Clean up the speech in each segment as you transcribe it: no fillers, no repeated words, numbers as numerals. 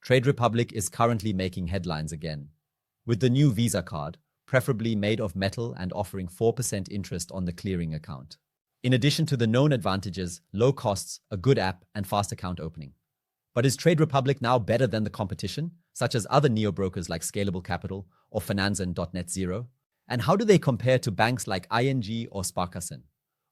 Trade Republic is currently making headlines again, with the new Visa card, preferably made of metal and offering 4% interest on the clearing account. In addition to the known advantages, low costs, a good app, and fast account opening. But is Trade Republic now better than the competition, such as other neo-brokers like Scalable Capital or Finanztip-channels Zero? And how do they compare to banks like ING or Sparkassen?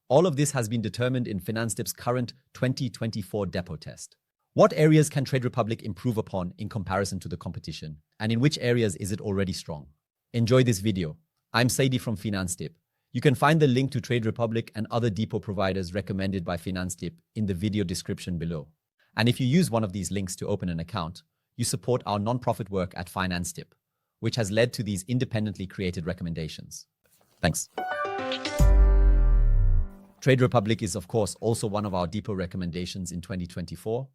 All of this has been determined in Finanztip's current 2024 depot test. What areas can Trade Republic improve upon in comparison to the competition? And in which areas is it already strong? Enjoy this video. I'm Saidi from Finanztip. You can find the link to Trade Republic and other depot providers recommended by Finanztip in the video description below. And if you use one of these links to open an account, you support our non-profit work at Finanztip, which has led to these independently created recommendations. Thanks. Trade Republic is, of course, also one of our depot recommendations in 2024.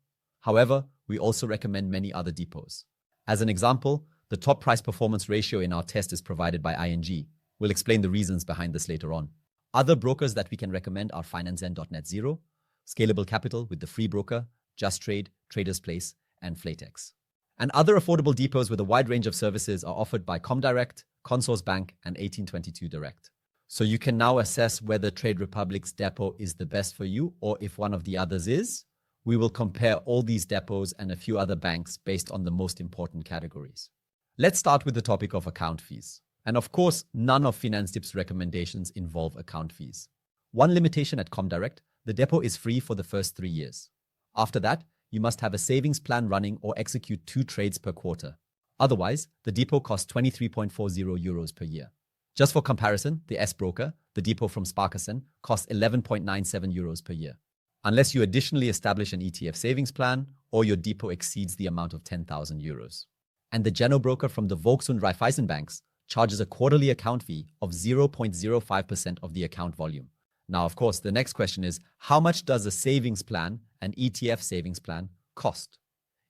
However, we also recommend many other depots. As an example, the top price performance ratio in our test is provided by ING. We'll explain the reasons behind this later on. Other brokers that we can recommend are Finanztip-channels Zero, Scalable Capital with the free broker, Justtrade, Traders Place, and Flatex. And other affordable depots with a wide range of services are offered by Comdirect, Consorsbank, and 1822 Direct. So you can now assess whether Trade Republic's depot is the best for you or if one of the others is. We will compare all these depots and a few other banks based on the most important categories. Let's start with the topic of account fees. And of course, none of Finanztip's recommendations involve account fees. One limitation at Comdirect, the depot is free for the first 3 years. After that, you must have a savings plan running or execute 2 trades per quarter. Otherwise, the depot costs 23.40 euros per year. Just for comparison, the S-Broker, the depot from Sparkassen, costs 11.97 euros per year. Unless you additionally establish an ETF savings plan or your depot exceeds the amount of 10,000 euros. And the General Broker from the Volks und Raiffeisen banks charges a quarterly account fee of 0.05% of the account volume. Now, of course, the next question is, how much does a savings plan, an ETF savings plan, cost?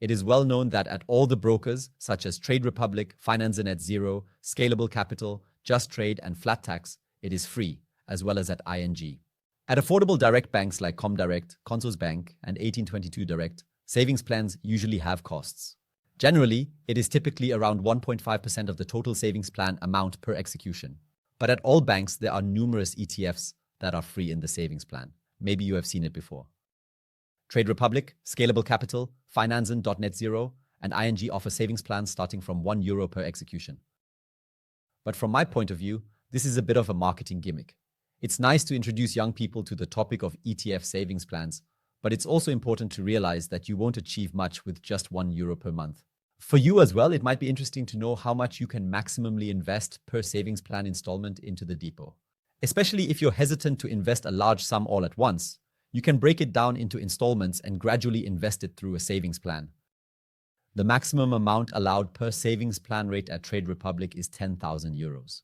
It is well known that at all the brokers, such as Trade Republic, Finanztip-channels Zero, Scalable Capital, Justtrade, and Flat Tax, it is free, as well as at ING. At affordable direct banks like Comdirect, Consorsbank, and 1822 Direct, savings plans usually have costs. Generally, it is typically around 1.5% of the total savings plan amount per execution. But at all banks, there are numerous ETFs that are free in the savings plan. Maybe you have seen it before. Trade Republic, Scalable Capital, Finanztip-channels Zero, and ING offer savings plans starting from €1 per execution. But from my point of view, this is a bit of a marketing gimmick. It's nice to introduce young people to the topic of ETF savings plans, but it's also important to realize that you won't achieve much with just €1 per month. For you as well, it might be interesting to know how much you can maximally invest per savings plan installment into the depot. Especially if you're hesitant to invest a large sum all at once, you can break it down into installments and gradually invest it through a savings plan. The maximum amount allowed per savings plan rate at Trade Republic is 10,000 euros.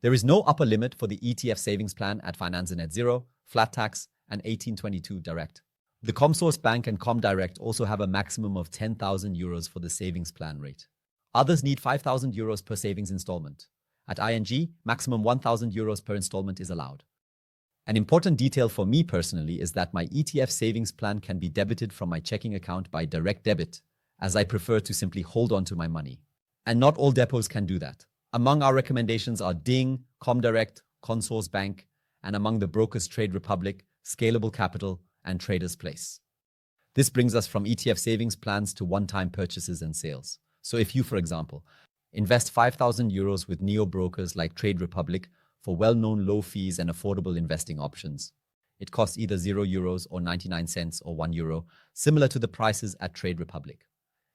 There is no upper limit for the ETF savings plan at Finanztip-channels Zero, Flat Tax, and 1822 Direct. The Consorsbank and Comdirect also have a maximum of 10,000 euros for the savings plan rate. Others need 5,000 euros per savings installment. At ING, maximum 1,000 euros per installment is allowed. An important detail for me personally is that my ETF savings plan can be debited from my checking account by direct debit, as I prefer to simply hold on to my money. And not all depots can do that. Among our recommendations are Ding, Comdirect, Consorsbank, and among the brokers Trade Republic, Scalable Capital, and Traders Place. This brings us from ETF savings plans to one-time purchases and sales. So if you, for example, invest 5,000 euros with neo-brokers like Trade Republic for well-known low fees and affordable investing options, it costs either €0 or 99 cents or €1, similar to the prices at Trade Republic.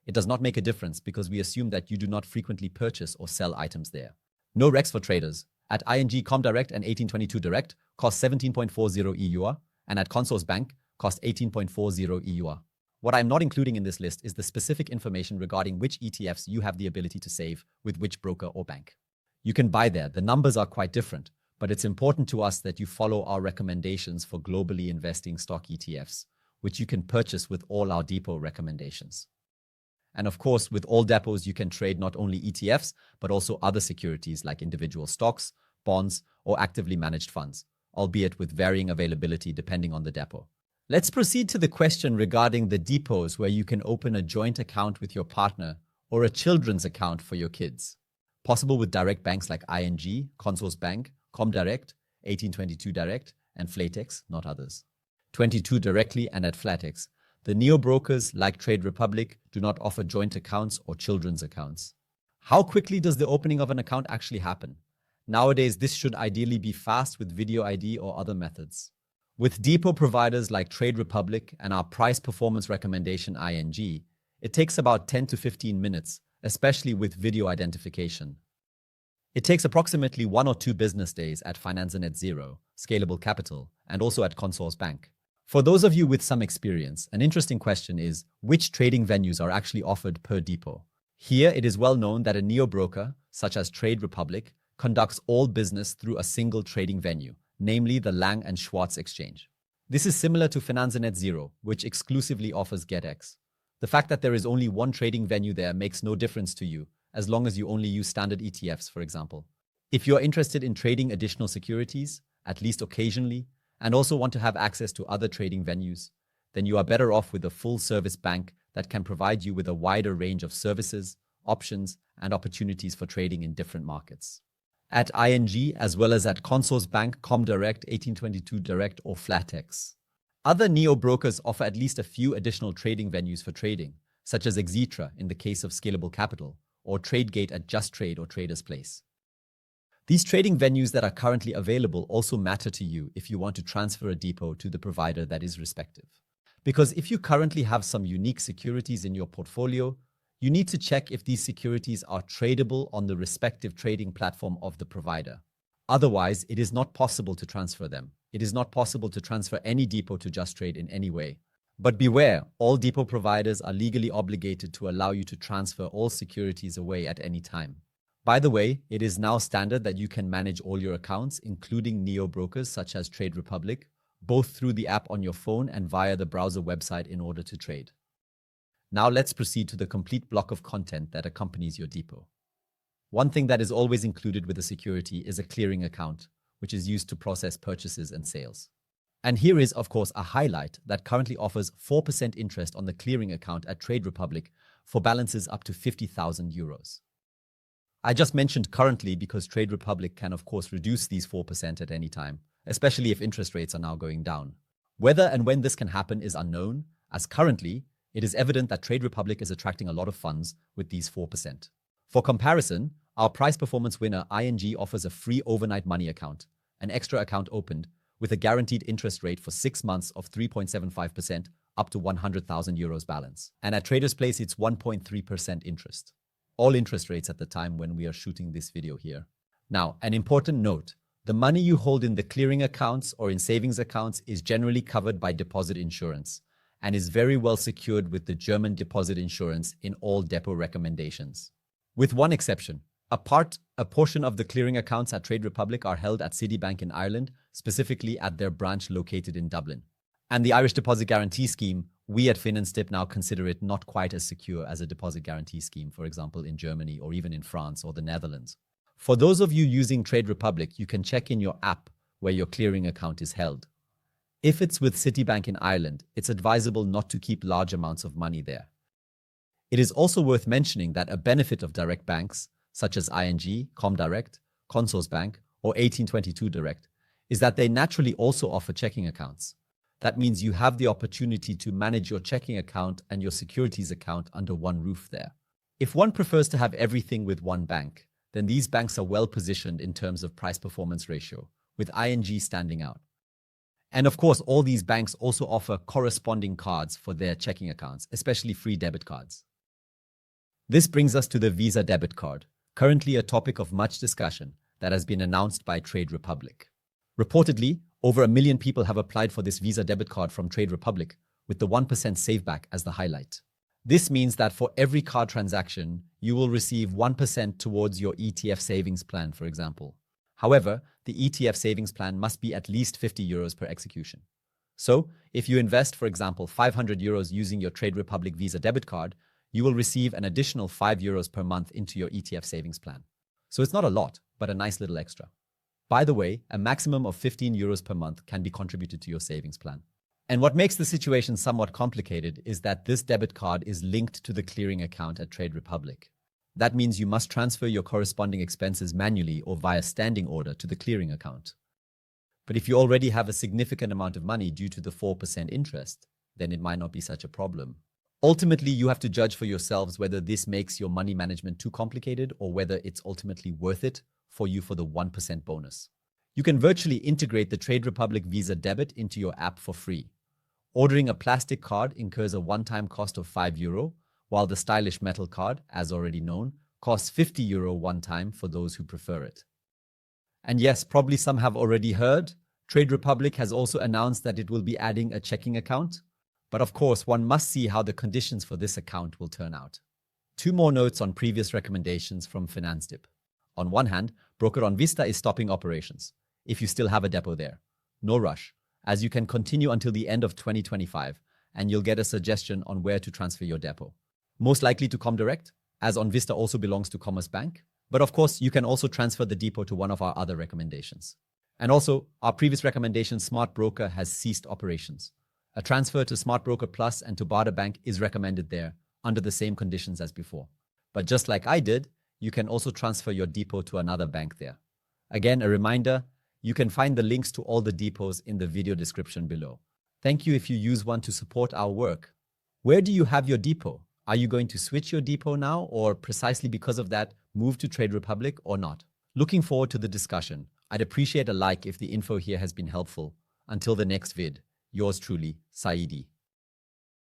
It does not make a difference because we assume that you do not frequently purchase or sell items there. No Rex for traders. At ING, Comdirect, and 1822 Direct cost 17.40 EUR, and at Consorsbank cost 18.40 EUR. What I'm not including in this list is the specific information regarding which ETFs you have the ability to save with which broker or bank. You can buy there. The numbers are quite different, but it's important to us that you follow our recommendations for globally investing stock ETFs, which you can purchase with all our depot recommendations. And of course, with all depots, you can trade not only ETFs, but also other securities like individual stocks, bonds, or actively managed funds, albeit with varying availability depending on the depot. Let's proceed to the question regarding the depots where you can open a joint account with your partner or a children's account for your kids. Possible with direct banks like ING, Consorsbank, Comdirect, 1822 Direct, and Flatex, not others. 22 directly and at Flatex. The neo-brokers like Trade Republic do not offer joint accounts or children's accounts. How quickly does the opening of an account actually happen? Nowadays, this should ideally be fast with video ID or other methods. With depot providers like Trade Republic and our price performance recommendation ING, it takes about 10 to 15 minutes, especially with video identification. It takes approximately 1 or 2 business days at Finanztip-channels, Scalable Capital, and also at Consorsbank. For those of you with some experience, an interesting question is, which trading venues are actually offered per depot? Here, it is well known that a neo-broker, such as Trade Republic, conducts all business through a single trading venue, namely the Lang & Schwarz exchange. This is similar to Finanztip-channels, which exclusively offers GetX. The fact that there is only one trading venue there makes no difference to you, as long as you only use standard ETFs, for example. If you're interested in trading additional securities, at least occasionally, and also want to have access to other trading venues, then you are better off with a full-service bank that can provide you with a wider range of services, options, and opportunities for trading in different markets. At ING, as well as at Consorsbank, Comdirect, 1822 Direct, or Flatex. Other neo-brokers offer at least a few additional trading venues for trading, such as Xetra in the case of Scalable Capital, or Tradegate at Justtrade or Traders Place. These trading venues that are currently available also matter to you if you want to transfer a depot to the provider that is respective. Because if you currently have some unique securities in your portfolio, you need to check if these securities are tradable on the respective trading platform of the provider. Otherwise, it is not possible to transfer them. It is not possible to transfer any depot to Justtrade in any way. But beware, all depot providers are legally obligated to allow you to transfer all securities away at any time. By the way, it is now standard that you can manage all your accounts, including neo-brokers such as Trade Republic, both through the app on your phone and via the browser website in order to trade. Now let's proceed to the complete block of content that accompanies your depot. One thing that is always included with a security is a clearing account, which is used to process purchases and sales. And here is, of course, a highlight that currently offers 4% interest on the clearing account at Trade Republic for balances up to 50,000 euros. I just mentioned currently because Trade Republic can, of course, reduce these 4% at any time, especially if interest rates are now going down. Whether and when this can happen is unknown, as currently, it is evident that Trade Republic is attracting a lot of funds with these 4%. For comparison, our price performance winner ING offers a free overnight money account, an extra account opened, with a guaranteed interest rate for 6 months of 3.75% up to 100,000 euros balance. And at Traders Place, it's 1.3% interest. All interest rates at the time when we are shooting this video here. Now, an important note, the money you hold in the clearing accounts or in savings accounts is generally covered by deposit insurance and is very well secured with the German deposit insurance in all depot recommendations. With one exception, a portion of the clearing accounts at Trade Republic are held at Citibank in Ireland, specifically at their branch located in Dublin. And the Irish Deposit Guarantee Scheme, we at Finanztip now consider it not quite as secure as a deposit guarantee scheme, for example, in Germany or even in France or the Netherlands. For those of you using Trade Republic, you can check in your app where your clearing account is held. If it's with Citibank in Ireland, it's advisable not to keep large amounts of money there. It is also worth mentioning that a benefit of direct banks, such as ING, Comdirect, Consorsbank, or 1822 Direct, is that they naturally also offer checking accounts. That means you have the opportunity to manage your checking account and your securities account under one roof there. If one prefers to have everything with one bank, then these banks are well positioned in terms of price-performance ratio, with ING standing out. And of course, all these banks also offer corresponding cards for their checking accounts, especially free debit cards. This brings us to the Visa debit card, currently a topic of much discussion that has been announced by Trade Republic. Reportedly, over 1 million people have applied for this Visa debit card from Trade Republic, with the 1% saveback as the highlight. This means that for every card transaction, you will receive 1% towards your ETF savings plan, for example. However, the ETF savings plan must be at least 50 euros per execution. So, if you invest, for example, 500 euros using your Trade Republic Visa debit card, you will receive an additional 5 euros per month into your ETF savings plan. So it's not a lot, but a nice little extra. By the way, a maximum of 15 euros per month can be contributed to your savings plan. And what makes the situation somewhat complicated is that this debit card is linked to the clearing account at Trade Republic. That means you must transfer your corresponding expenses manually or via standing order to the clearing account. But if you already have a significant amount of money due to the 4% interest, then it might not be such a problem. Ultimately, you have to judge for yourselves whether this makes your money management too complicated or whether it's ultimately worth it for you for the 1% bonus. You can virtually integrate the Trade Republic Visa debit into your app for free. Ordering a plastic card incurs a one-time cost of €5, while the stylish metal card, as already known, costs €50 one time for those who prefer it. And yes, probably some have already heard, Trade Republic has also announced that it will be adding a checking account. But of course, one must see how the conditions for this account will turn out. 2 more notes on previous recommendations from Finanztip. On one hand, broker Onvista is stopping operations, if you still have a depot there. No rush, as you can continue until the end of 2025, and you'll get a suggestion on where to transfer your depot. Most likely to Comdirect, as Onvista also belongs to Commerce Bank. But of course, you can also transfer the depot to one of our other recommendations. And also, our previous recommendation, Smartbroker, has ceased operations. A transfer to Smartbroker Plus and to Baader Bank is recommended there, under the same conditions as before. But just like I did, you can also transfer your depot to another bank there. Again, a reminder, you can find the links to all the depots in the video description below. Thank you if you use one to support our work. Where do you have your depot? Are you going to switch your depot now, or precisely because of that, move to Trade Republic or not? Looking forward to the discussion. I'd appreciate a like if the info here has been helpful. Until the next vid, yours truly, Saidi.